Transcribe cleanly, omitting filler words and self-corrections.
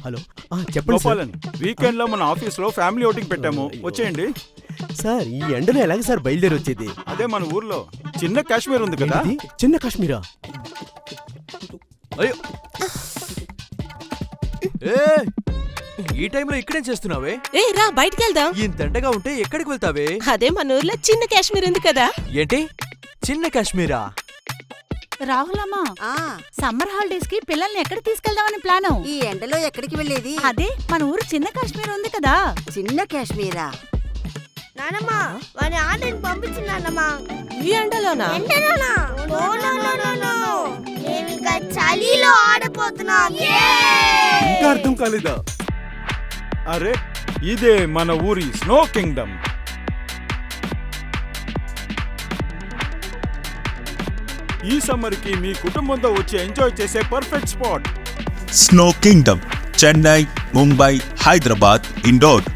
Hello చెప్పండి Gopalan, weekend లో మన ఆఫీస్ లో ఫ్యామిలీ అవుటింగ్ పెట్టాము, వచ్చేయండి. సార్. ఈ ఎండలో ఎలాగ సార్ బయలుదేరి వచ్చేది? అదే మన ఊర్లో చిన్న కాశ్మీర్ ఉంది కదా. చిన్న కాశ్మీరా? అయ్యో, ఈ టైంలో ఇక్కడేం చేస్తున్నావే? ఏ రా బయటికి వెళ్దాం. ఇంత ఎండగా ఉంటే ఎక్కడికి వెళ్తావే? అదే మన ఊర్లో చిన్న కాశ్మీర్ ఉంది కదా. ఏంటి చిన్న కాశ్మీరా? రాహులమ్మా, సమ్మర్ హాలిడేస్ కి పిల్లల్ని ఎక్కడికి తీసుకెళ్దామని ప్లాన్? ఈ ఎండలో ఎక్కడికి వెళ్ళేది? అదే మన ఊరు చిన్న కాశ్మీర్ ఉంది కదా. చిన్న కాశ్మీరా? నానమ్మా, వాని ఆటని పంపించు నానమ్మా. ఈ ఎండలోనా? మేము ఇంకా చలిలో ఆడపోతున్నాం. ఇంకా అర్థం కాలేదా? అరే, ఇదే మన ఊరి స్నో కింగ్డమ్. ఈ సమ్మర్ కి మీ కుటుంబంతో వచ్చి ఎంజాయ్ చేసే perfect spot snow kingdom, Chennai, Mumbai, Hyderabad, indoor.